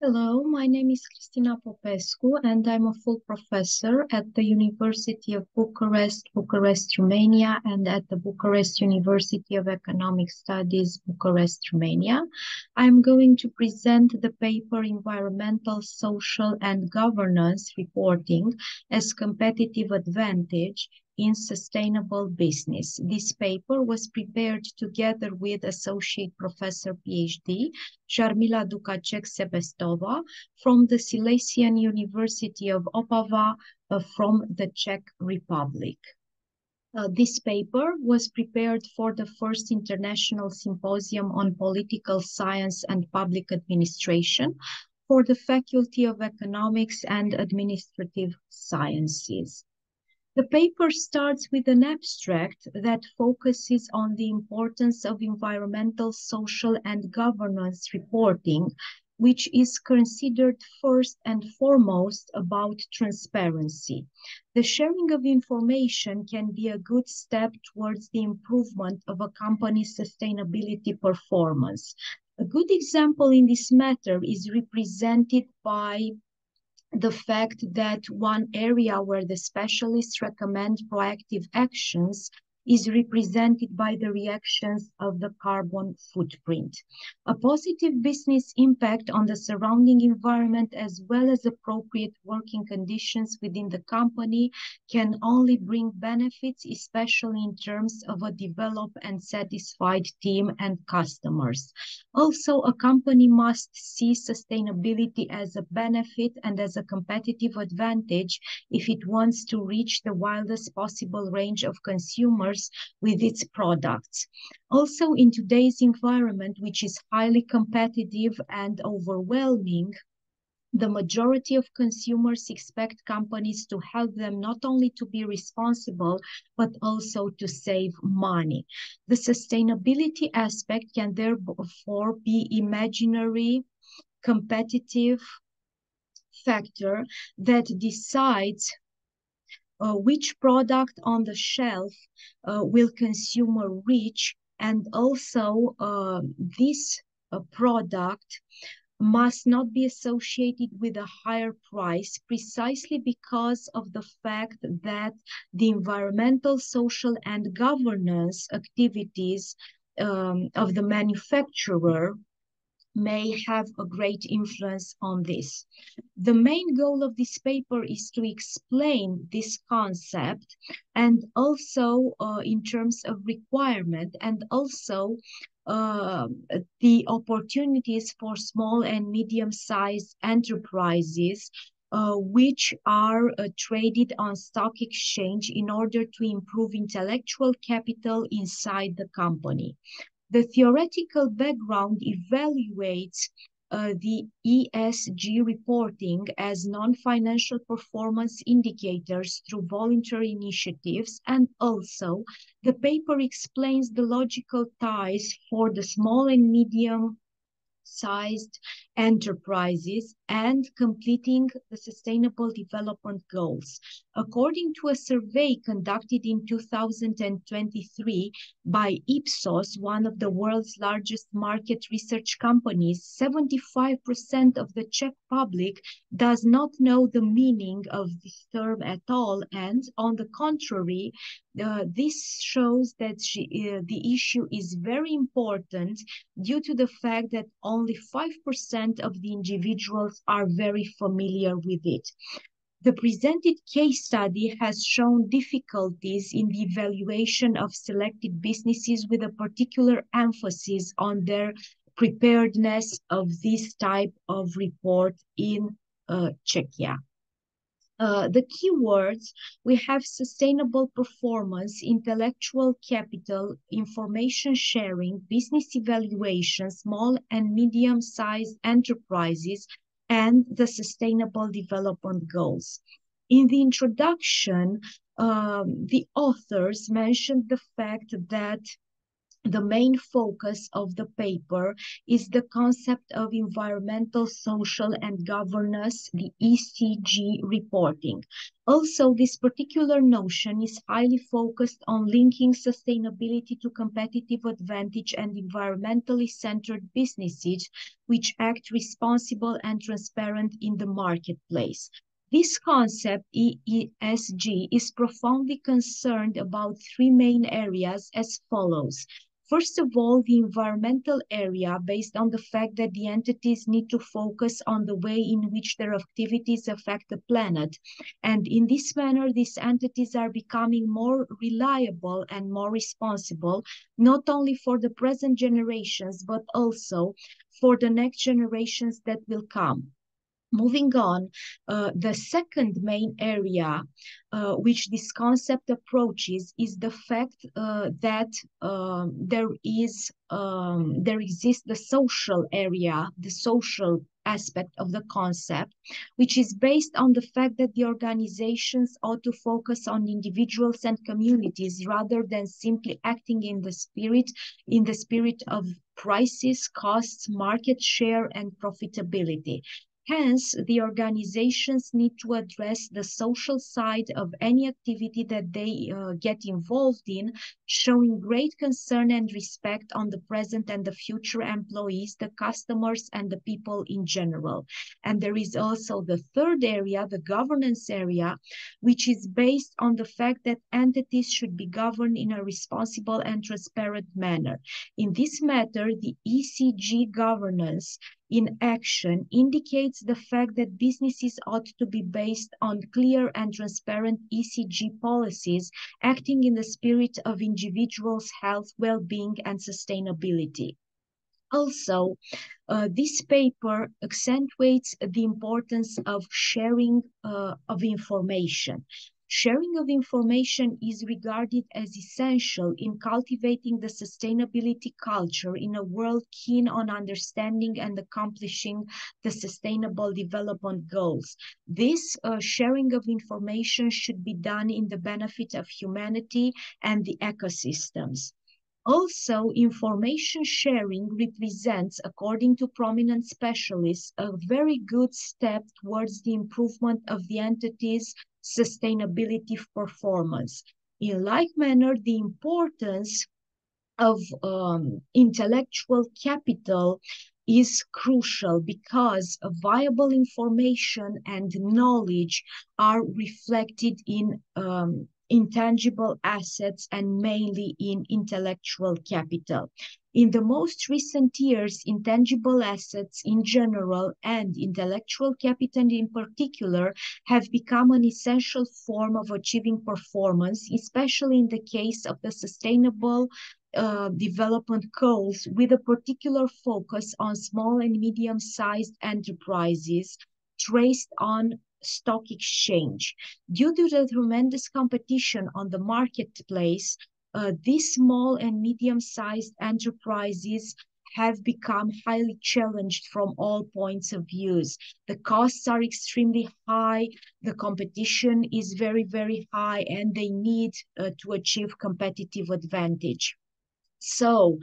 Hello, my name is Cristina Popescu, and I'm a full professor at the University of Bucharest, Romania, and at the Bucharest University of Economic Studies, Bucharest, Romania. I'm going to present the paper Environmental, Social, and Governance Reporting as Competitive Advantage in Sustainable Business. This paper was prepared together with Associate Professor PhD Jarmila Duháček SEBESTOVA from the Silesian University of Opava from the Czech Republic. This paper was prepared for the first International Symposium on Political Science and Public Administration for the Faculty of Economics and Administrative Sciences. The paper starts with an abstract that focuses on the importance of environmental, social, and governance reporting, which is considered first and foremost about transparency. The sharing of information can be a good step towards the improvement of a company's sustainability performance. A good example in this matter is represented by the fact that one area where the specialists recommend proactive actions is represented by the reactions of the carbon footprint. A positive business impact on the surrounding environment as well as appropriate working conditions within the company can only bring benefits, especially in terms of a developed and satisfied team and customers. Also, a company must see sustainability as a benefit and as a competitive advantage if it wants to reach the widest possible range of consumers with its products. Also, in today's environment, which is highly competitive and overwhelming, the majority of consumers expect companies to help them not only to be responsible, but also to save money. The sustainability aspect can therefore be imaginary competitive factor that decides which product on the shelf will consumer reach, and also this product must not be associated with a higher price precisely because of the fact that the environmental, social, and governance activities of the manufacturer may have a great influence on this. The main goal of this paper is to explain this concept and also in terms of requirement and also the opportunities for small and medium-sized enterprises which are traded on stock exchange in order to improve intellectual capital inside the company. The theoretical background evaluates the ESG reporting as non-financial performance indicators through voluntary initiatives, and also the paper explains the logical ties for the small and medium-sized enterprises and completing the Sustainable Development Goals. According to a survey conducted in 2023 by Ipsos, one of the world's largest market research companies, 75% of the Czech public does not know the meaning of this term at all, and on the contrary, this shows that the issue is very important due to the fact that only 5% of the individuals are very familiar with it. The presented case study has shown difficulties in the evaluation of selected businesses with a particular emphasis on their preparedness of this type of report in Czechia. The keywords, we have sustainable performance, intellectual capital, information sharing, business evaluation, small and medium-sized enterprises, and the Sustainable Development Goals. In the introduction, the authors mentioned the fact that the main focus of the paper is the concept of environmental, social, and governance, the ESG reporting. Also, this particular notion is highly focused on linking sustainability to competitive advantage and environmentally centered businesses which act responsible and transparent in the marketplace. This concept, ESG, is profoundly concerned about three main areas as follows. First of all, the environmental area, based on the fact that the entities need to focus on the way in which their activities affect the planet. And in this manner, these entities are becoming more reliable and more responsible, not only for the present generations, but also for the next generations that will come. Moving on, the second main area which this concept approaches is the fact that there exists the social area, the social aspect of the concept, which is based on the fact that the organizations ought to focus on individuals and communities rather than simply acting in the spirit of prices, costs, market share, and profitability. Hence, the organizations need to address the social side of any activity that they get involved in, showing great concern and respect on the present and the future employees, the customers, and the people in general. And there is also the third area, the governance area, which is based on the fact that entities should be governed in a responsible and transparent manner. In this matter, the ESG governance in action indicates the fact that businesses ought to be based on clear and transparent ESG policies, acting in the spirit of individuals' health, well-being, and sustainability. Also, this paper accentuates the importance of sharing of information. Sharing of information is regarded as essential in cultivating the sustainability culture in a world keen on understanding and accomplishing the sustainable development goals. This sharing of information should be done in the benefit of humanity and the ecosystems. Also, information sharing represents, according to prominent specialists, a very good step towards the improvement of the entity's sustainability performance. In like manner, the importance of intellectual capital is crucial because viable information and knowledge are reflected in intangible assets and mainly in intellectual capital. In the most recent years, intangible assets in general and intellectual capital in particular have become an essential form of achieving performance, especially in the case of the sustainable development goals, with a particular focus on small and medium-sized enterprises traced on stock exchange. Due to the tremendous competition on the marketplace, these small and medium-sized enterprises have become highly challenged from all points of view. The costs are extremely high, the competition is very, very high, and they need to achieve competitive advantage. So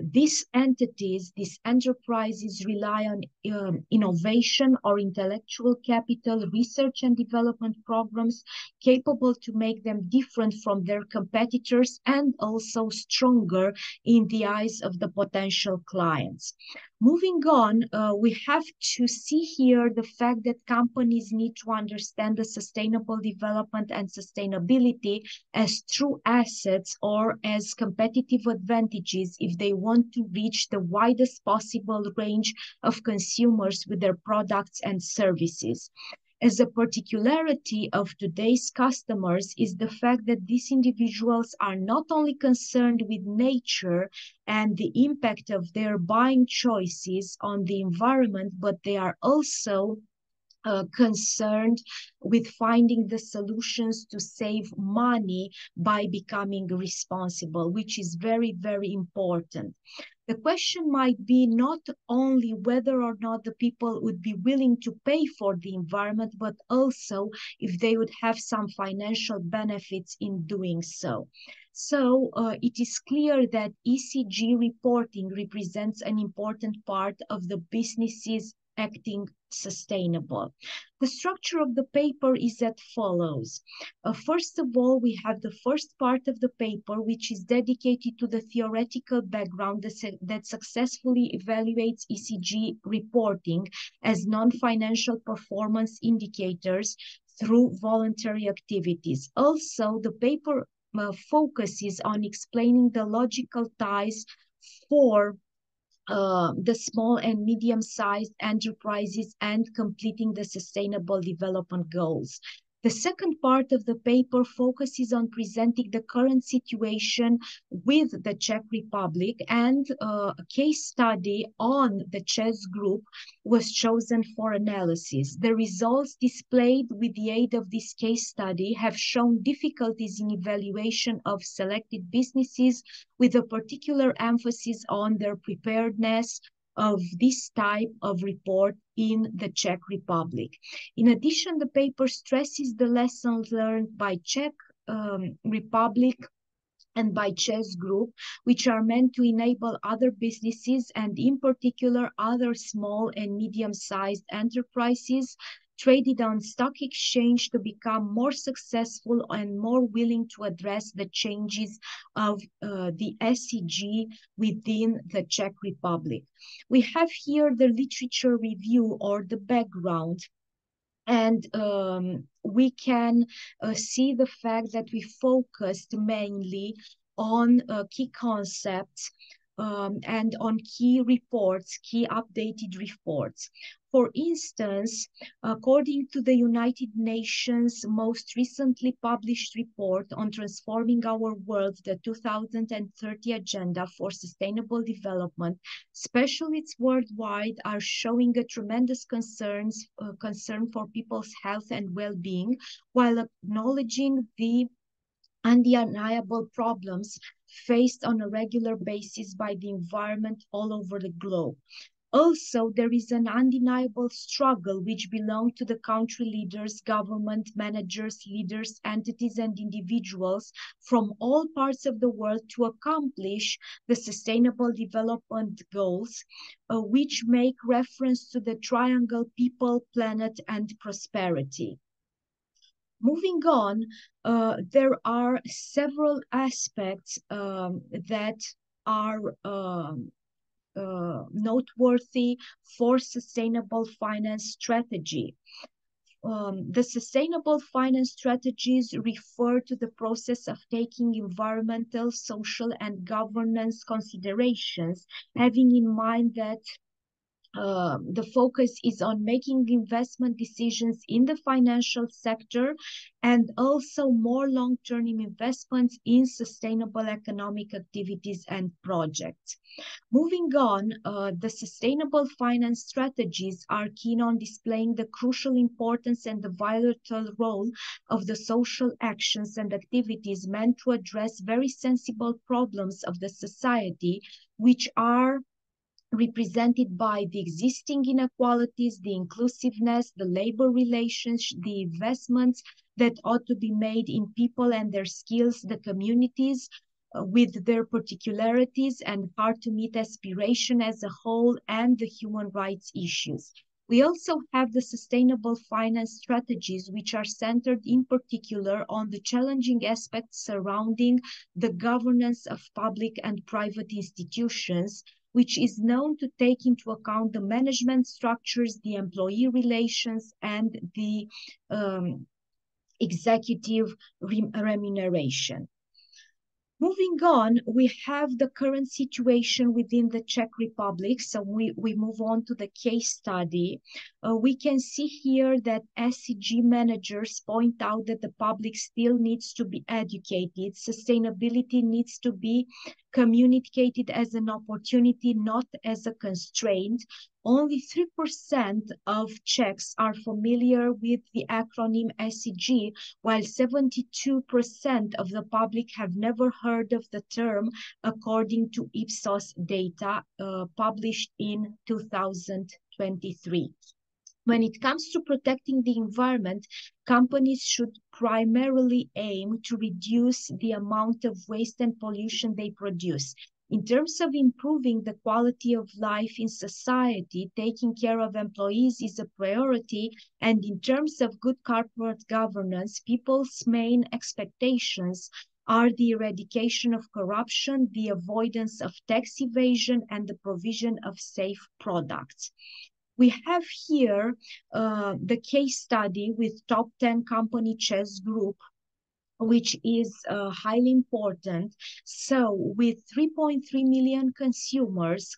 these entities, these enterprises rely on innovation or intellectual capital, research and development programs capable to make them different from their competitors and also stronger in the eyes of the potential clients. Moving on, we have to see here the fact that companies need to understand the sustainable development and sustainability as true assets or as competitive advantages if they want to reach the widest possible range of consumers with their products and services. As a particularity of today's customers is the fact that these individuals are not only concerned with nature and the impact of their buying choices on the environment, but they are also concerned with finding the solutions to save money by becoming responsible, which is very, very important. The question might be not only whether or not the people would be willing to pay for the environment, but also if they would have some financial benefits in doing so. So it is clear that ESG reporting represents an important part of the businesses acting sustainable. The structure of the paper is as follows. First of all, we have the first part of the paper, which is dedicated to the theoretical background that successfully evaluates ESG reporting as non-financial performance indicators through voluntary activities. Also, the paper focuses on explaining the logical ties for the small and medium-sized enterprises and completing the sustainable development goals. The second part of the paper focuses on presenting the current situation with the Czech Republic, and a case study on the Czech group was chosen for analysis. The results displayed with the aid of this case study have shown difficulties in evaluation of selected businesses, with a particular emphasis on their preparedness of this type of report in the Czech Republic. In addition, the paper stresses the lessons learned by Czech Republic and by Czech Group, which are meant to enable other businesses, and in particular other small and medium-sized enterprises traded on stock exchange, to become more successful and more willing to address the changes of the SEG within the Czech Republic. We have here the literature review or the background, and we can see the fact that we focused mainly on key concepts and on key reports, key updated reports. For instance, according to the United Nations most recently published report on transforming our world, the 2030 Agenda for Sustainable Development, specialists worldwide are showing a tremendous concern for people's health and well-being, while acknowledging the undeniable problems faced on a regular basis by the environment all over the globe. Also, there is an undeniable struggle which belongs to the country leaders, government managers, leaders, entities, and individuals from all parts of the world to accomplish the Sustainable Development Goals, which make reference to the triangle people, planet, and prosperity. Moving on, there are several aspects that are noteworthy for sustainable finance strategy. The sustainable finance strategies refer to the process of taking environmental, social, and governance considerations, having in mind that the focus is on making investment decisions in the financial sector and also more long-term investments in sustainable economic activities and projects. Moving on, the sustainable finance strategies are keen on displaying the crucial importance and the vital role of the social actions and activities meant to address very sensible problems of the society, which are represented by the existing inequalities, the inclusiveness, the labor relations, the investments that ought to be made in people and their skills, the communities with their particularities and hard-to-meet aspiration as a whole, and the human rights issues. We also have the sustainable finance strategies, which are centered in particular on the challenging aspects surrounding the governance of public and private institutions, which is known to take into account the management structures, the employee relations, and the executive remuneration. Moving on, we have the current situation within the Czech Republic. So we move on to the case study. We can see here that SEG managers point out that the public still needs to be educated. Sustainability needs to be communicated as an opportunity, not as a constraint. Only 3% of Czechs are familiar with the acronym SEG, while 72% of the public have never heard of the term, according to Ipsos data published in 2023. When it comes to protecting the environment, companies should primarily aim to reduce the amount of waste and pollution they produce. In terms of improving the quality of life in society, taking care of employees is a priority, and in terms of good corporate governance, people's main expectations are the eradication of corruption, the avoidance of tax evasion, and the provision of safe products. We have here the case study with top 10 company chess group, which is highly important. So with 3.3 million customers,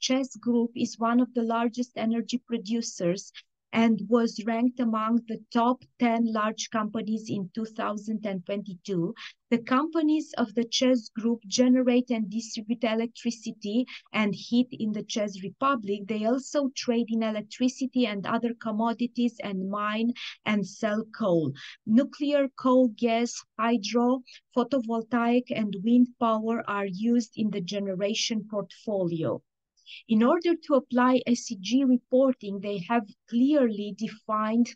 Chess Group is one of the largest energy producers and was ranked among the top 10 large companies in 2022. The companies of the Chess Group generate and distribute electricity and heat in the Czech Republic. They also trade in electricity and other commodities and mine and sell coal. Nuclear, coal, gas, hydro, photovoltaic, and wind power are used in the generation portfolio. In order to apply SEG reporting, they have clearly defined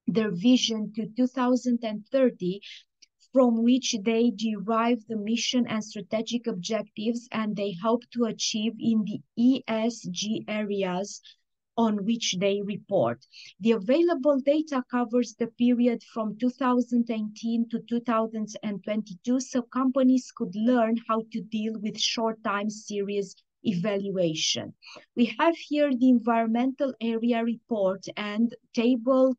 their vision to 2030, from which they derive the mission and strategic objectives, and they hope to achieve in the ESG areas on which they report. The available data covers the period from 2018 to 2022, so companies could learn how to deal with short time series evaluation. We have here the environmental area report and a table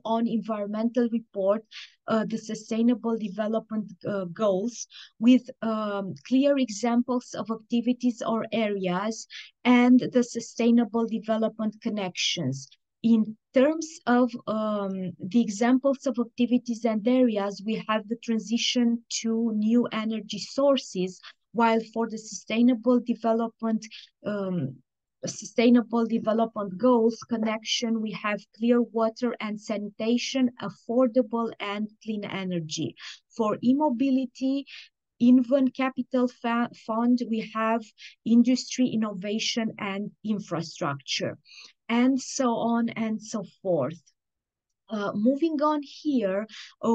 on environmental report, the sustainable development goals with clear examples of activities or areas and the sustainable development connections. In terms of the examples of activities and areas, we have the transition to new energy sources, while for the sustainable development goals connection, we have clear water and sanitation, affordable and clean energy. For e-mobility, Invent Capital Fund, we have industry, innovation, and infrastructure, and so on and so forth. Moving on here,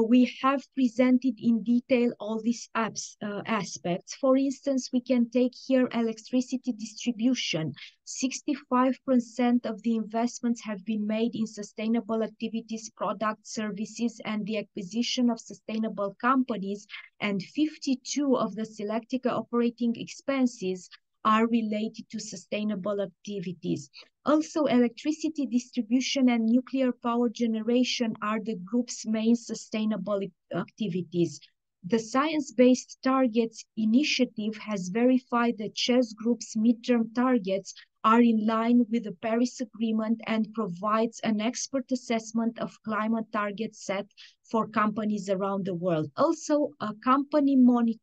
we have presented in detail all these aspects. For instance, we can take here electricity distribution. 65% of the investments have been made in sustainable activities, products, services, and the acquisition of sustainable companies, and 52 of the selected operating expenses are related to sustainable activities. Also, electricity distribution and nuclear power generation are the group's main sustainable activities. The Science-Based Targets Initiative has verified that Chess Group's midterm targets are in line with the Paris Agreement and provides an expert assessment of climate targets set for companies around the world. Also, a company monitors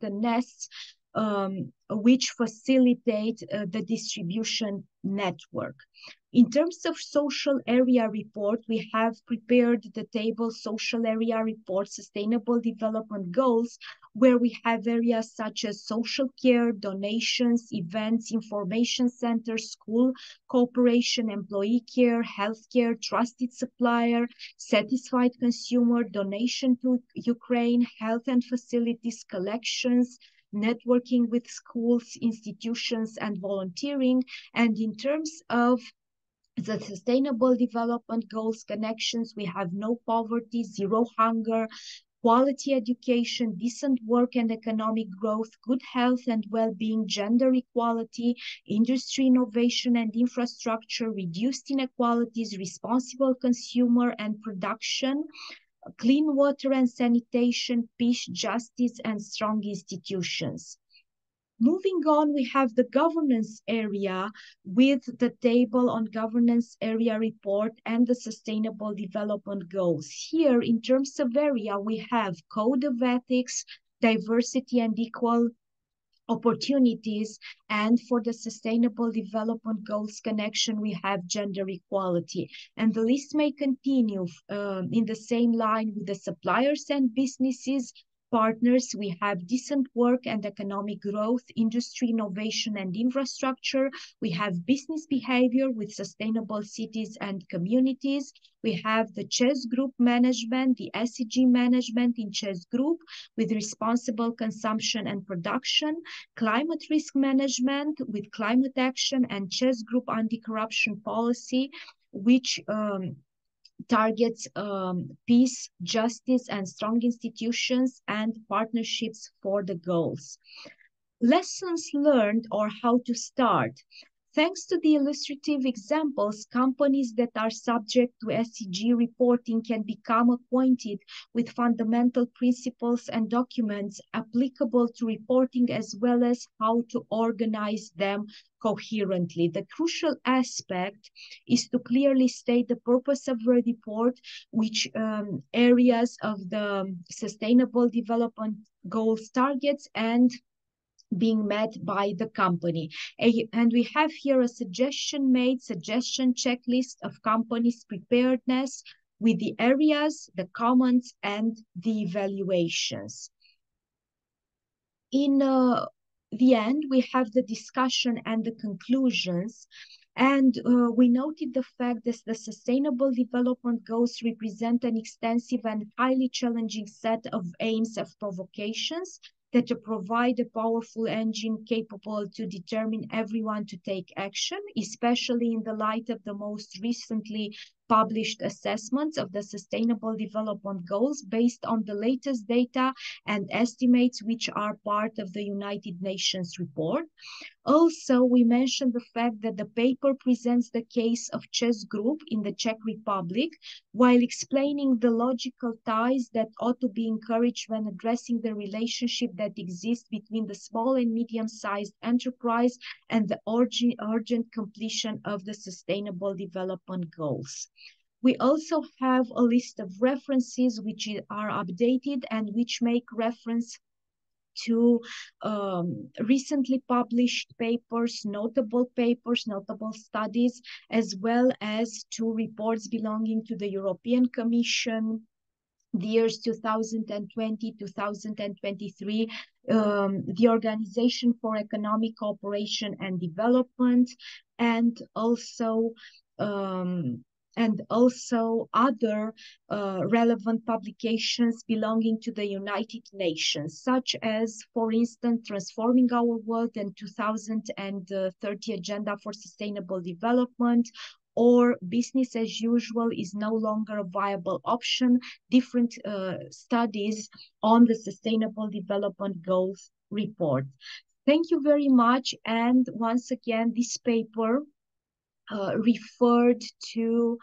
the nests which facilitate the distribution network. In terms of social area report, we have prepared the table social area report, sustainable development goals, where we have areas such as social care, donations, events, information centers, school cooperation, employee care, healthcare, trusted supplier, satisfied consumer, donation to Ukraine, health and facilities, collections, networking with schools, institutions, and volunteering. And in terms of the sustainable development goals connections, we have no poverty, zero hunger, quality education, decent work and economic growth, good health and well-being, gender equality, industry innovation and infrastructure, reduced inequalities, responsible consumer and production, clean water and sanitation, peace, justice, and strong institutions. Moving on, we have the governance area with the table on governance area report and the sustainable development goals. Here, in terms of area, we have code of ethics, diversity and equal opportunities, and for the sustainable development goals connection, we have gender equality. And the list may continue in the same line with the suppliers and businesses. Partners, we have decent work and economic growth, industry, innovation, and infrastructure. We have business behavior with sustainable cities and communities. We have the CES group management, the SEG management in CES group with responsible consumption and production, climate risk management with climate action, and CES group anti-corruption policy, which targets peace, justice, and strong institutions and partnerships for the goals. Lessons learned or how to start. Thanks to the illustrative examples, companies that are subject to SEG reporting can become acquainted with fundamental principles and documents applicable to reporting, as well as how to organize them coherently. The crucial aspect is to clearly state the purpose of the report, which areas of the Sustainable Development Goals targets and being met by the company. And we have here a suggestion checklist of companies' preparedness with the areas, the comments, and the evaluations. In the end, we have the discussion and the conclusions. And we noted the fact that the Sustainable Development Goals represent an extensive and highly challenging set of aims of provocations that provide a powerful engine capable to determine everyone to take action, especially in the light of the most recently published assessments of the Sustainable Development Goals based on the latest data and estimates which are part of the United Nations report. Also, we mentioned the fact that the paper presents the case of CES Group in the Czech Republic, while explaining the logical ties that ought to be encouraged when addressing the relationship that exists between the small and medium-sized enterprise and the urgent completion of the Sustainable Development Goals. We also have a list of references which are updated and which make reference to recently published papers, notable studies, as well as to reports belonging to the European Commission, the years 2020, 2023, the Organization for Economic Cooperation and Development, and also other relevant publications belonging to the United Nations, such as, for instance, Transforming Our World and 2030 Agenda for Sustainable Development, or Business as Usual is no longer a viable option, different studies on the Sustainable Development Goals report. Thank you very much. And once again, this paper referred to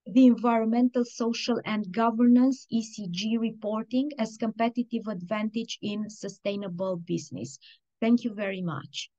the environmental, social, and governance ESG reporting as competitive advantage in sustainable business. Thank you very much.